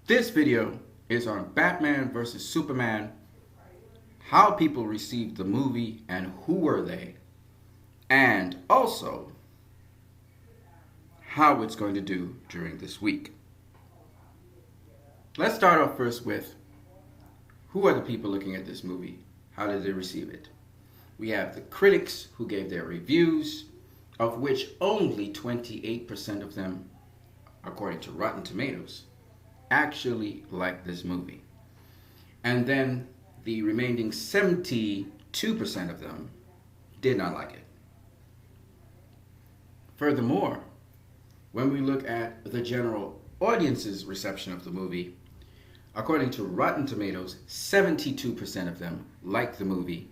This video is on Batman vs. Superman, how people received the movie and who were they, and also how it's going to do during this week. Let's start off first with who are the people looking at this movie? How did they receive it? We have the critics who gave their reviews, of which only 28% of them, according to Rotten Tomatoes, actually liked this movie. And then the remaining 72% of them did not like it. Furthermore, when we look at the general audience's reception of the movie, according to Rotten Tomatoes, 72% of them liked the movie.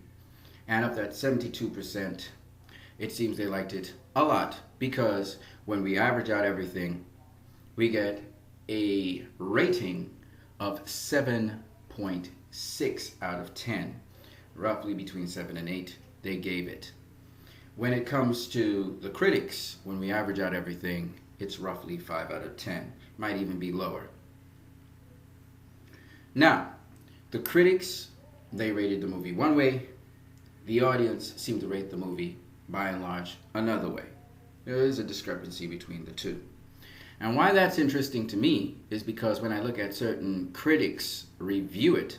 And of that 72%, it seems they liked it a lot because when we average out everything, we get a rating of 7.6 out of 10. Roughly between 7 and 8, they gave it. When it comes to the critics, when we average out everything, it's roughly 5 out of 10. Might even be lower. Now, the critics, they rated the movie one way. The audience seemed to rate the movie, by and large, another way. There is a discrepancy between the two. And why that's interesting to me is because when I look at certain critics review it,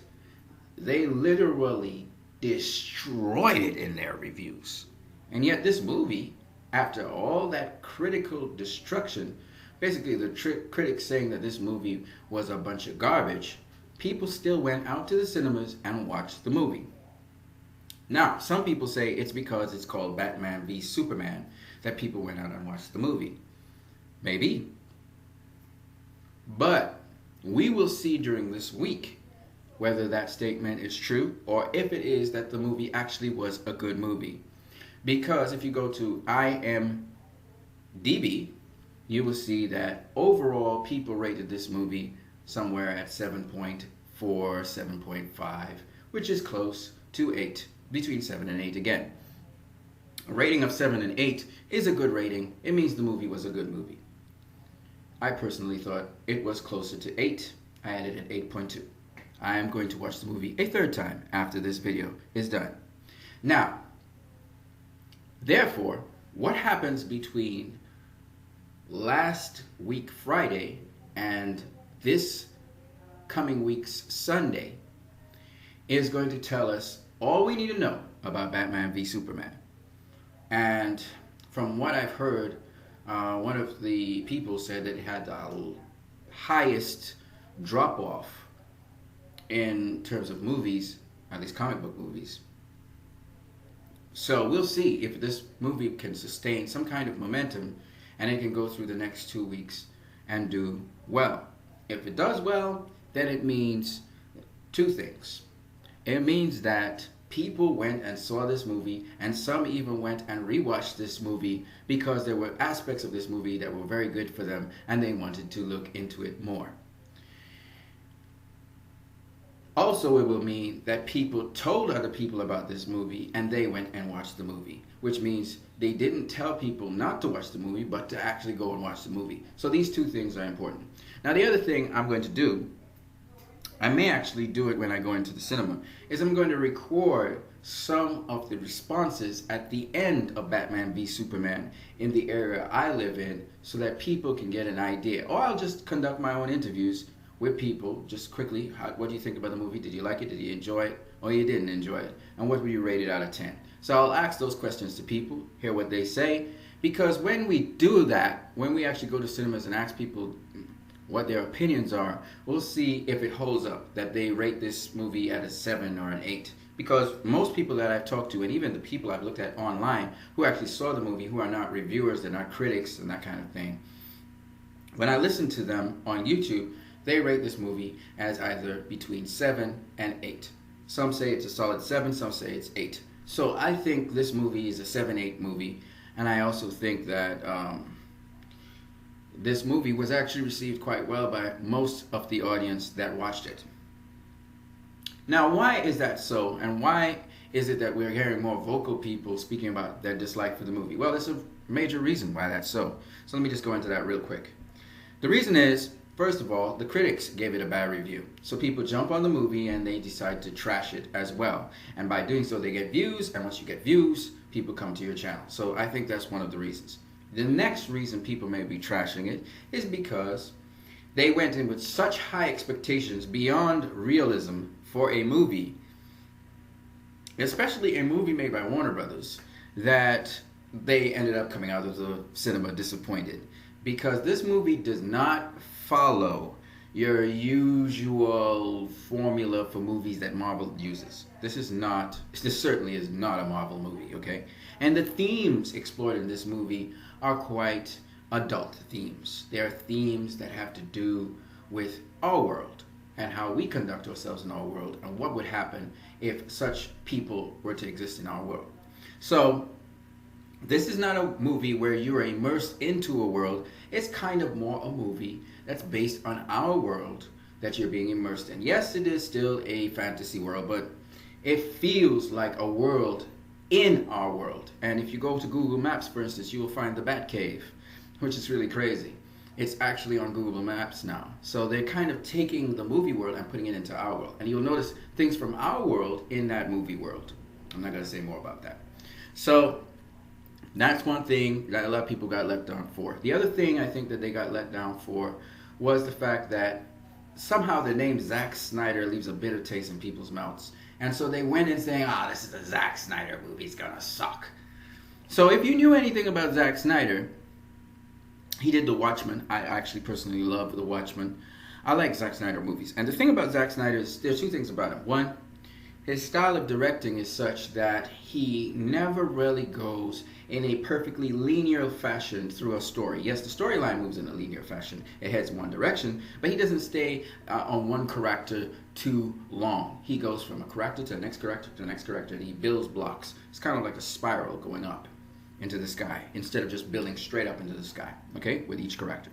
they literally destroyed it in their reviews. And yet this movie, after all that critical destruction, basically the critics saying that this movie was a bunch of garbage, people still went out to the cinemas and watched the movie. Now, some people say it's because it's called Batman v Superman that people went out and watched the movie. Maybe. But we will see during this week whether that statement is true or if it is that the movie actually was a good movie. Because if you go to IMDb, you will see that overall people rated this movie somewhere at 7.4, 7.5, which is close to 8, between 7 and 8 again. A rating of 7 and 8 is a good rating. It means the movie was a good movie. I personally thought it was closer to 8. I had it at 8.2. I am going to watch the movie a third time after this video is done. Now, therefore, what happens between last week Friday and this coming week's Sunday is going to tell us all we need to know about Batman v Superman. And from what I've heard, one of the people said that it had the highest drop-off in terms of movies, at least comic book movies. So we'll see if this movie can sustain some kind of momentum and it can go through the next 2 weeks and do well. If it does well, then it means two things. It means that people went and saw this movie, and some even went and rewatched this movie because there were aspects of this movie that were very good for them and they wanted to look into it more. Also, it will mean that people told other people about this movie and they went and watched the movie, which means they didn't tell people not to watch the movie, but to actually go and watch the movie. So these two things are important. Now, the other thing I'm going to do, I may actually do it when I go into the cinema, is I'm going to record some of the responses at the end of Batman v Superman in the area I live in so that people can get an idea. Or I'll just conduct my own interviews with people, just quickly. What do you think about the movie? Did you like it? Did you enjoy it? Or you didn't enjoy it? And what would you rate it out of 10? So I'll ask those questions to people, hear what they say, because when we do that, when we actually go to cinemas and ask people what their opinions are, we'll see if it holds up, that they rate this movie at a 7 or an 8. Because most people that I've talked to, and even the people I've looked at online who actually saw the movie, who are not reviewers, they're not critics and that kind of thing, when I listen to them on YouTube, they rate this movie as either between 7 and 8. Some say it's a solid 7, some say it's 8. So I think this movie is a 7-8 movie, and I also think that this movie was actually received quite well by most of the audience that watched it. Now, why is that so, and why is it that we're hearing more vocal people speaking about their dislike for the movie? Well, there's a major reason why that's so. So let me just go into that real quick. The reason is First of all, the critics gave it a bad review. So people jump on the movie and they decide to trash it as well. And by doing so, they get views. And once you get views, people come to your channel. So I think that's one of the reasons. The next reason people may be trashing it is because they went in with such high expectations beyond realism for a movie, especially a movie made by Warner Brothers, that they ended up coming out of the cinema disappointed. Because this movie does not follow your usual formula for movies that Marvel uses. This certainly is not a Marvel movie, okay? And the themes explored in this movie are quite adult themes. They are themes that have to do with our world and how we conduct ourselves in our world and what would happen if such people were to exist in our world. So this is not a movie where you are immersed into a world. It's kind of more a movie that's based on our world that you're being immersed in. Yes, it is still a fantasy world, but it feels like a world in our world. And if you go to Google Maps, for instance, you will find the Batcave, which is really crazy. It's actually on Google Maps now. So they're kind of taking the movie world and putting it into our world. And you'll notice things from our world in that movie world. I'm not going to say more about that. So that's one thing that a lot of people got let down for. The other thing I think that they got let down for was the fact that somehow the name Zack Snyder leaves a bitter taste in people's mouths. And so they went in saying, this is a Zack Snyder movie, it's gonna suck. So if you knew anything about Zack Snyder, he did The Watchmen. I actually personally love The Watchmen. I like Zack Snyder movies. And the thing about Zack Snyder is there's two things about him. One, his style of directing is such that he never really goes in a perfectly linear fashion through a story. Yes, the storyline moves in a linear fashion. It heads in one direction, but he doesn't stay on one character too long. He goes from a character to the next character to the next character, and he builds blocks. It's kind of like a spiral going up into the sky instead of just building straight up into the sky, okay, with each character.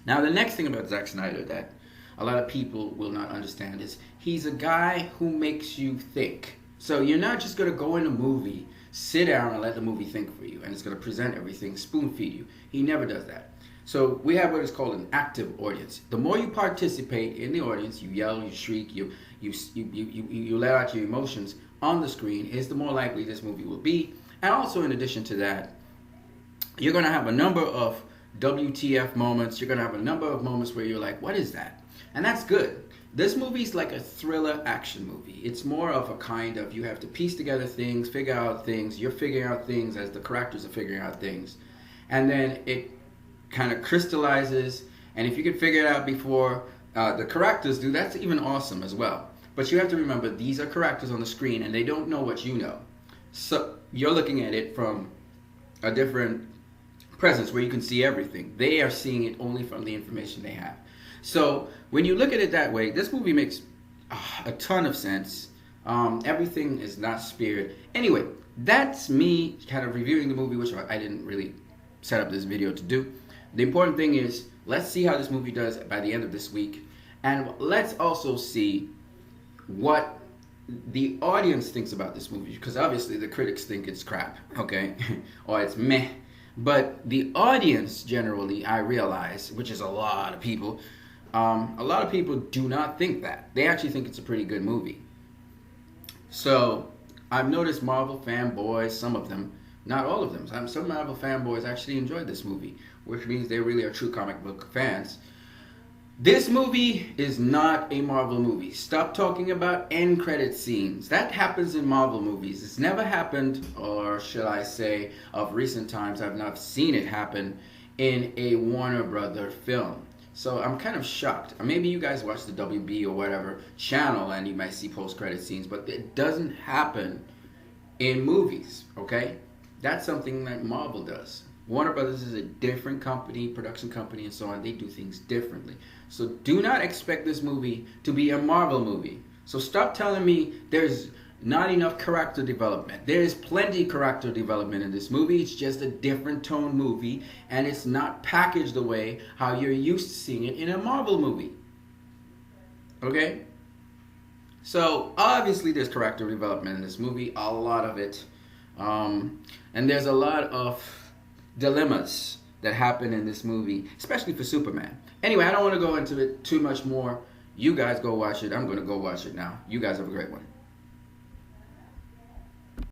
Now, the next thing about Zack Snyder that a lot of people will not understand is he's a guy who makes you think. So you're not just going to go in a movie, sit down and let the movie think for you, and it's going to present everything, spoon feed you. He never does that. So we have what is called an active audience. The more you participate in the audience, you yell, you shriek, you let out your emotions on the screen, is the more likely this movie will be. And also in addition to that, you're going to have a number of WTF moments. You're going to have a number of moments where you're like, what is that? And that's good. This movie's like a thriller action movie. It's more of a kind of, you have to piece together things, figure out things. You're figuring out things as the characters are figuring out things. And then it kind of crystallizes. And if you can figure it out before the characters do, that's even awesome as well. But you have to remember, these are characters on the screen and they don't know what you know. So you're looking at it from a different presence where you can see everything. They are seeing it only from the information they have. So when you look at it that way, this movie makes a ton of sense. Everything is not spared. Anyway, that's me kind of reviewing the movie, which I didn't really set up this video to do. The important thing is, let's see how this movie does by the end of this week. And let's also see what the audience thinks about this movie. Because obviously the critics think it's crap, okay? Or it's meh. But the audience generally, I realize, which is a lot of people do not think that. They actually think it's a pretty good movie. So I've noticed Marvel fanboys, some of them, not all of them, some Marvel fanboys actually enjoyed this movie, which means they really are true comic book fans. This movie is not a Marvel movie. Stop talking about end credit scenes. That happens in Marvel movies. It's never happened, or should I say, of recent times, I've not seen it happen in a Warner Brother film. So I'm kind of shocked. Maybe you guys watch the WB or whatever channel and you might see post-credit scenes, but it doesn't happen in movies, okay? That's something that Marvel does. Warner Brothers is a different company, production company, and so on. They do things differently. So do not expect this movie to be a Marvel movie. So stop telling me there's not enough character development. There is plenty of character development in this movie. It's just a different tone movie, and it's not packaged the way how you're used to seeing it in a Marvel movie. Okay? So obviously there's character development in this movie, a lot of it. And there's a lot of dilemmas that happen in this movie, especially for Superman. Anyway, I don't want to go into it too much more. You guys go watch it. I'm going to go watch it now. You guys have a great one.